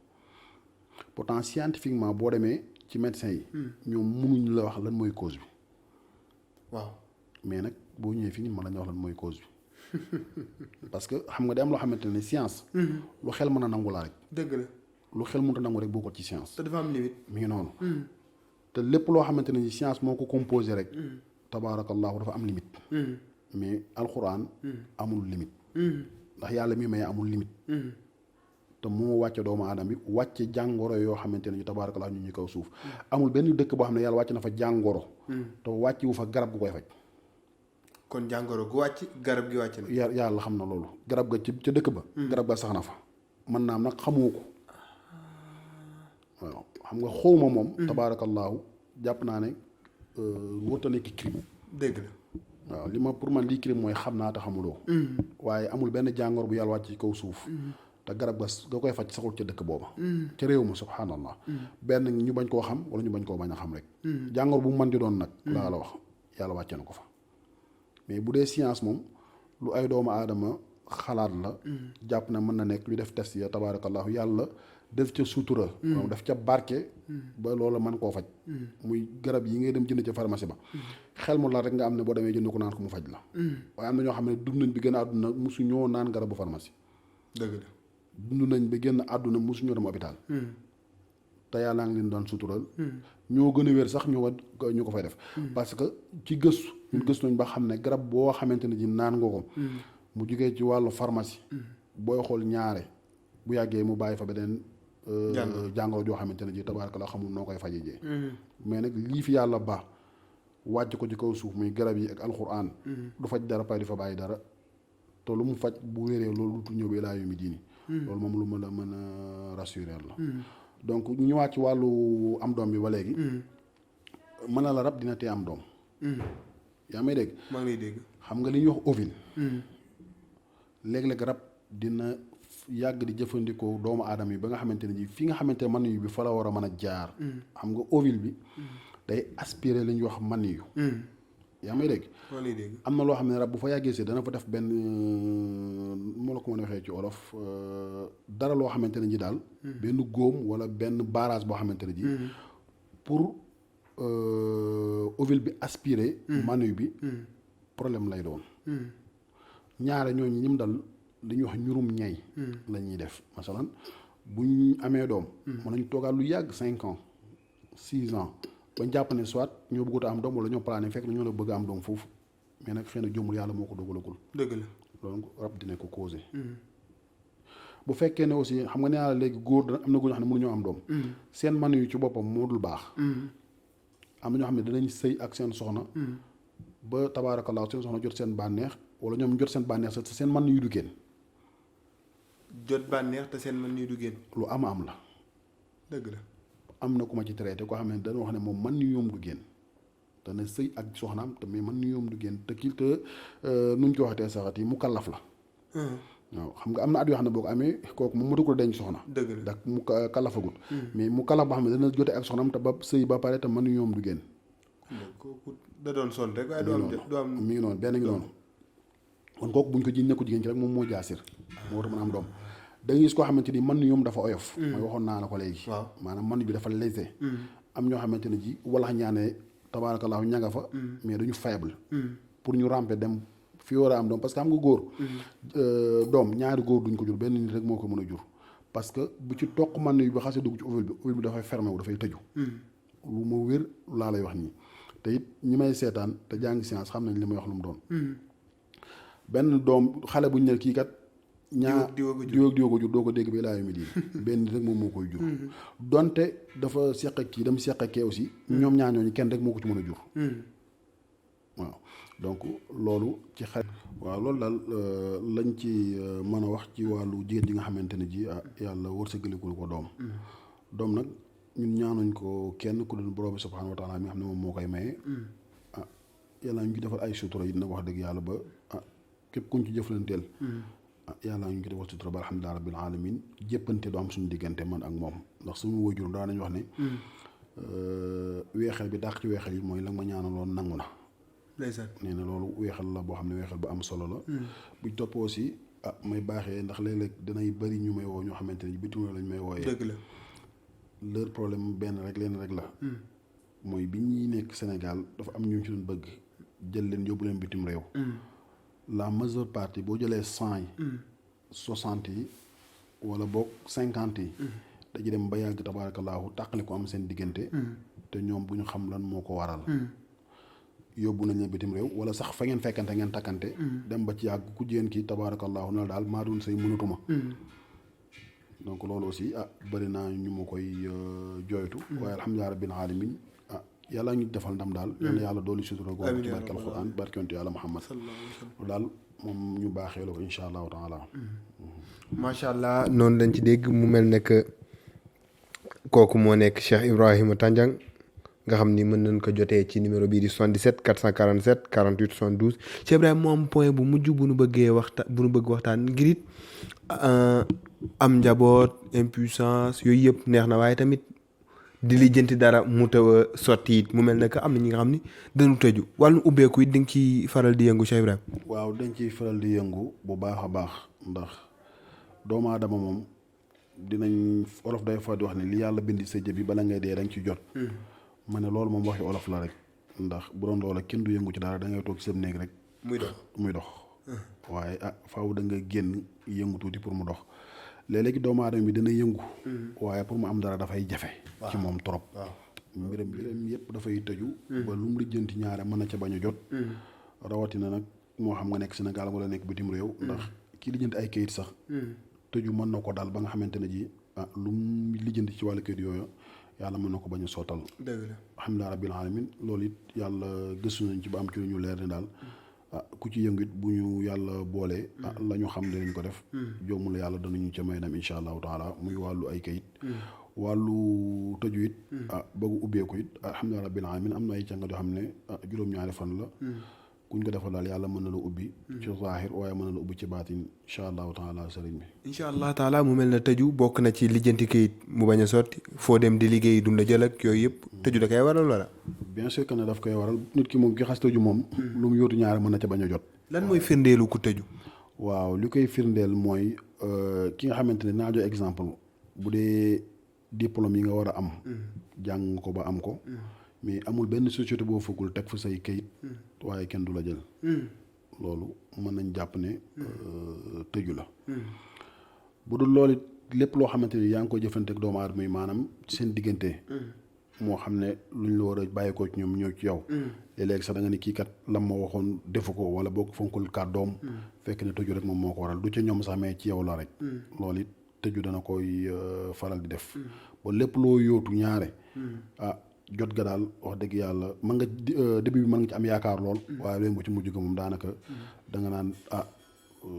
pourtant scientifiquement boo demee ci médecin yi. ñoom mënuñ la wax lan mooy cause bi. waaw mais nag boo ñëwee fii nii mën nañu wax lan mooy cause bi parce que xam nga day am loo xamante ne science. lu xel mën a nangu la rek. dëgg la. lu xel mënut a nangu rek bokkul ci science. te dafa am limite. mi ngi noonu. te lépp loo xamante ne science moo ko composé rek. tabaarakallahu dafa am limite. mais alxuraan. amul limite. ndax yàlla mi may amul limite. te moo wàcce doomu aadama bi wàcce jàngoro yoo xamante ne ñu tabaarakallahu ñu kaw suuf. amul benn dëkk boo xam ne yàlla wàcc na fa jàngoro. te wàcc wu fa garab gu koy faj. kon jàngoro gu wàcc garab gi wàcc na. yàlla xam na loolu garab ga ca dëkk ba. garab ga sax na fa. mën naa am nag xamoo ko. waaw xam nga xawma moom. tabaarakallaahu jàpp naa ne wërta nekk crime. dëgg la. waaw li ma pour man lii crime mooy xam naa te xamuloo. waaye amul benn jàngoro bu yàlla wàcc ci kaw suuf. te garab ga koy faj saxul ca dëkk booba. ca réew ma subhaanallah. benn ñu bañ koo xam wala ñu bañ koo bañ a xam rek. jàngoro bu mu mën di doon nag. laa la wax yàlla wàcce na ko fa. mais bu dee science moom lu ay doomu aadama xalaat la. jàpp na mën na nekk ñu def test ya tabaarakallahu yàlla def ca sutura. moom def ca barke. ba loola mën koo faj. muy garab yi ngay dem jënd ca pharmacie ba. xel mu la rek nga am ne boo demee jënd ko naan ko mu faj la. waaye am na ñoo xam ne dund nañ bi gën a àdduna mosu ñoo naan garabu pharmacie. dëgg la. dund nañ ba génn àdduna mosu ñoo dem hôpital. te yàlla ngi leen doon sutural. ñoo gën a wér sax ñu ko fay def. parce que ci gëstu. ñun gëstu nañ ba xam ne garab boo xamante ne ji naan nga ko. mu jugee ci wàllu pharmacie. booy xool ñaare bu yàggee mu bàyyi fa beneen. jàngoro joo xamante ne ji tabaaraka la xamul noo koy fajee jee. mais nag lii fi yàlla baax wàcc ko ci kaw suuf muy garab yi ak alxuraan. du faj dara pay di fa bàyyi dara. te lu mu faj bu wéree loolu du ñëw ba ilaa yawmi diini. loolu moom lu ma la mën a rassurer la. donc ñu ñëwaat ci wàllu am doom bi ba léegi. mën na la rab dina tee am doom. yaa may dégg. maa ngi lay dégg. xam nga li ñuy wax ovule. léeg-léeg rab dina yàgg di jëfandikoo doomu aadama yi ba nga xamante ne ji fi nga xamante ne maniyu bi fa la war a mën a jaar. xam nga ovule bi day aspirer li ñuy wax maniyu. yaa may dégg. maa ngi lay dégg. am na loo xam ne rab bu fa yàggee see dana fa def benn moo la ko mën a waxee ci olof dara loo xamante ne ji daal. benn góom wala benn barrage boo xamante ne ji. pour ovule bi aspirer. maniyu bi problème lay doon. ñaare ñooñu ñim dal li ñuy wax ñurum ñay. la ñuy def masalan bu ñu amee doom. mën nañu toogaat lu yàgg 5 ans 6 ans bañ jàpp ne soit ñoo bëggut a am doom wala ñoo plané fekk na ñoo la bëgg a am doom foofu mais nag xëy na jëmul yàlla moo ko dogalagul. dëgg la loolu rab dina ko causé. bu fekkee ne aussi xam nga nee naa la léegi góor dana am na góor ñoo xam ne mënuñoo am doom. seen man yu ci boppam moo dul baax. am na ñoo xam ne danañ sëy ak seen soxna. ba tabaarakallaahu seen soxna jot seen bànneex wala ñoom jot seen bànneex te seen man yu du génn. jot bànneex te seen man yu du génn. lu am la. dëgg la. am na ku ma ci traité koo xam ne dana wax ne moom man yu yoom du génn dana sëy ak soxnaam te mais man yu yoom du génn te kii te nu ñu ko waxatee saxat yi mu kallaf la. waaw xam nga am na at yoo xam ne boo ko amee kooku moom mënatu ko denc soxna. dëgg la ndax mu kallafagut. mais mu kallaf boo xam ne dana jote ak soxnaam te ba sëy ba pare te man yu yoom du génn. kooku da doon sonn rek waaye du am mi ngi noonu benn ngi noonu. kon kooku buñ ko jiñ nekku jigéen ci rek moom moo jaasir. moo tax mën a am doom. da ngay gis koo xamante ni man yoom dafa oyof. mooy waxoon naa la ko léegi. waaw maanaam man bi dafa léger. am ñoo xamante ne ji walax ñaanee tabaarakallaahu ña nga fa. mais dañu faible. pour ñu ramper dem fi war a am doom parce que xam nga góor. doom ñaari góor duñ ko jur benn nit rek moo ko mën a jur. parce que bu ci toq man yu ba xasee dugg ci ovule bi dafay fermé wu dafay tëju. lu ma wér laa lay wax nii te it ñi may seetaan te jàng science xam nañ li may wax lu mu doon. benn doom xale bu ñu ne kii kat. diw ko jur doo ko dégg ba ilaa yawmi diin benn rek moom moo koy jur. donte dafa seq ak kii dem seq ak kee aussi. ñoom ñaar ñooñu kenn rek moo ko ci mën a jur. waaw donc loolu ci xel. waaw loolu daal lañ ci mën a wax ci wàllu jigéen ji nga xamante ne ji yàlla wërsëgalikul ko doom. doom nag ñun ñaanuñ ko kenn ku dul borom bi subhaanahu wa taala mi nga xam ne moom moo koy maye. yàlla ñu ci defal ay sutura yi nag wax dëgg yàlla ba képp kuñ ci jëflanteel. yàlla ñu ngi defal sutura ba alhamdulilah rabbil alamin jéppante du am suñu diggante man ak moom ndax suñu wajur daa nañ wax ne. weexal bi dàq ci weexal yi mooy la ma ñaanaloon nangu na. ndeysaan nee na loolu weexal la boo xam ne weexal bu am solo la. buñ topp aussi may baaxee ndax léeg-léeg danay bëri ñu may woo ñoo xamante ne bitim réew lañ may wooyee. dëgg la. leur problème leen rek la. mooy bi ñuy nekk Sénégal dafa am ñu ci doon bëgg jël leen yóbbu leen bitim réew. la majeure partie boo jëlee 100 yi. 60 yi wala boog 50 yi. dañuy dem ba yàgg tabaarakallaahu tàqali ko am seen diggante. te ñoom bu ñu xam lan moo ko waral. yóbbu nañ leen bitim réew wala sax fa ngeen fekkante ngeen takkante. dem ba ci yàgg ku jigéen kii tabaarakallaahu na la daal maa doon say mënatuma. donc loolu aussi bëri naa ñu ma koy jooytu. waaye alhamdulilah rabbil alamin yàlla ñu defal ndam daal. yàlla doolu sutura googu ci barke alquran barke yonent yàlla Muhammad daal moom ñu baaxee la ko incha allahu taala. macha allah noonu lañ ci dégg mu mel ne que kooku moo nekk Cheikh Ibrahima Tandiang nga xam ni mën nañ ko jotee ci numéro bii di 77 447 48 72 Cheikh Ibrahima moo am point bu mujj bu nu bëggee waxtaan ngir it am njaboot impuissance yooyu yëpp neex na waaye tamit di lijjanti dara mu taw a sotti it mu mel ne que am na ñi nga xam ni dañu tëju wàllum ubbeeku it di nga ciy faral di yëngu Cheikh Ibrahima. waaw dañ ciy faral di yëngu bu baax a baax ndax doomu aadama moom dinañ olof day fa di wax ne li yàlla bindi sa jëb bi bala ngay dee dañ ci jot. ma ne loolu moom waxi olof la rek ndax bu doon loola kenn du yëngu ci dara da ngay toog ci sa néeg rek. muy dox. waaye faaw da nga génn yëngu tuuti pour mu dox léeg-léegi doomu aadama bi dina yëngu. waaye pour mu am dara dafay jafe. ci moom trop. mbiram yëpp dafay tëju. ba lu mu lijjanti ñaare mën na ca bañ a jot. rawatina nag moo xam nga nekk Sénégal wala nekk bitim réew. ndax kii lijjanti ay kayit sax. tëju mën na ko daal ba nga xamante ne ji lu mu lijjanti ci wàllu kayit yooyu yàlla mën na ko bañ a sottal. dëgg la alhamdulilah rabbil alamin loolu it yàlla gëstu nañ ci ba am ci lu ñu leer ne daal ku ci yëngu it bu ñu yàlla boolee la ñu xam dinañ ko def. joomul yàlla danañu ca may nam incha allahu taala muy wàllu ay kayit. wàllu tëju it. bëgg ubbeeku it alhamdulilah rabbil alamin am na ay càngat yoo xam ne juróom-ñaari fan la. kuñ ko defal daal yàlla mën na la ubbi. ci zaahir waaye mën na la ubbi ci baatin incha allahu taala sëriñ bi. incha allah taala mu mel na tëju bokk na ci lijjanti kayit mu bañ a sotti foo dem di liggéey dum la jël ak yooyu yëpp tëju da koy waral wala. bien sûr que ne daf koy waral nit ki moom ki xas tëju moom. lu mu yóotu ñaare mën na ca bañ a jot. lan mooy firndeelu ku tëju. waaw li koy firndeel mooy ki nga xamante ne naa jox exemple bu dee diplôme yi nga war a am. jàng ko ba am ko. mais amul benn société boo fëggul teg fa say kayit waaye kenn du la jël. loolu mën nañ jàpp ne tëju la. bu dul loolu lépp loo xamante ni yaa ngi koy jëfanteeg doomu aadama yi maanaam seen diggante. moo xam ne luñ la war a bàyyi ko ci ñoom ñëw ci yow. léeg-léeg sax da nga ne kii kat lam ma waxoon defu ko wala boo ko fonkul kàddoom. fekk ne tëju rek moom moo ko waral du ca ñoom sax mais ci yow la rek. loolu it tëju dana koy faral di def. ba lépp loo yóotu ñaare. jot ga daal wax dëgg yàlla mën nga début bi mën nga ci am yaakaar lool. waaye léegi bu ci mujj ga moom daanaka da nga naan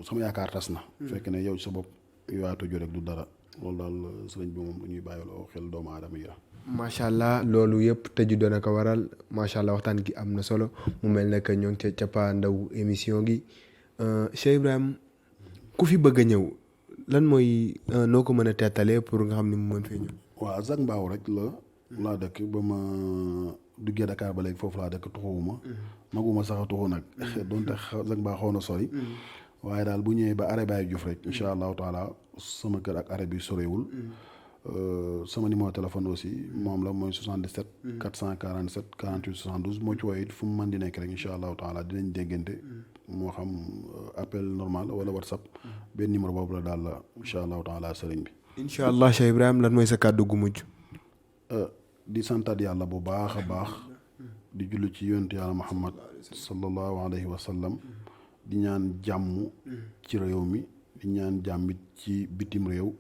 sama yaakaar tas na. fekk ne yow ci sa bopp yow yaa tëju rek du dara loolu daal sëriñ bi moom lu ñuy bàyyiloo xel doomu aadama yi la. macha allah loolu yëpp tëju doona ko waral macha allah waxtaan gi am na solo mu mel ne que ñoo ngi ca cappaandaw émission gi Cheikh Ibrahima ku fi bëgg a ñëw lan mooy noo ko mën a teetalee pour nga xam ne mu mën fee ñëw. waaw Zac Mbao rek laa dëkk ba ma duggee Dakar ba léegi foofu laa dëkk tuxuwuma. maguma sax a tuxu nag. donte Zac Mbao xaw na sori. waaye daal bu ñëwee ba arrêt Baye Diouf rek incha allahu taala sama kër ak arrêt bi sorewul. sama numéro téléphone aussi moom la mooy 77. 447 48 72 moo ci woowee it fu mu mën di nekk rek incha allahu taala dinañ déggante. moo xam appel normal wala WhatsApp. benn numéro boobu la daal la incha allahu taala sëriñ bi. incha allah Cheikh Ibrahima lan mooy sa kàddu gu mujj. di santaat yàlla bu baax a baax. di julli ci yonent yàlla Muhammad sallallahu alayhi wa sallam. di ñaan jàmm ci réew mi di ñaan jàmm ci bitim réew.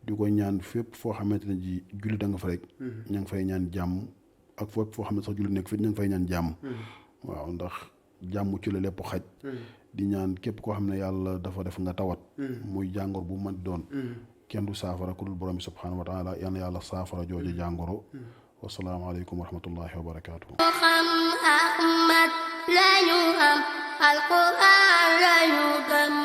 di ko ñaan fépp foo xamante ne ji julli da nga fa rek. ña ngi fay ñaan jàmm ak fépp foo xam ne sax julli nekk fi ña ngi fay ñaan jàmm. waaw ndax jàmm ci la lépp xaj. di ñaan képp koo xam ne yàlla dafa def nga tawat. muy jàngoro bu mën doon. kenn du saafara ku dul borom bi subhaanahu wa taala yal na yàlla saafara jooju jàngoro. wasalaamaaleykum wa rahmatullahi wa barakaatu. xam Ahmad lañu am alquran lañu gëm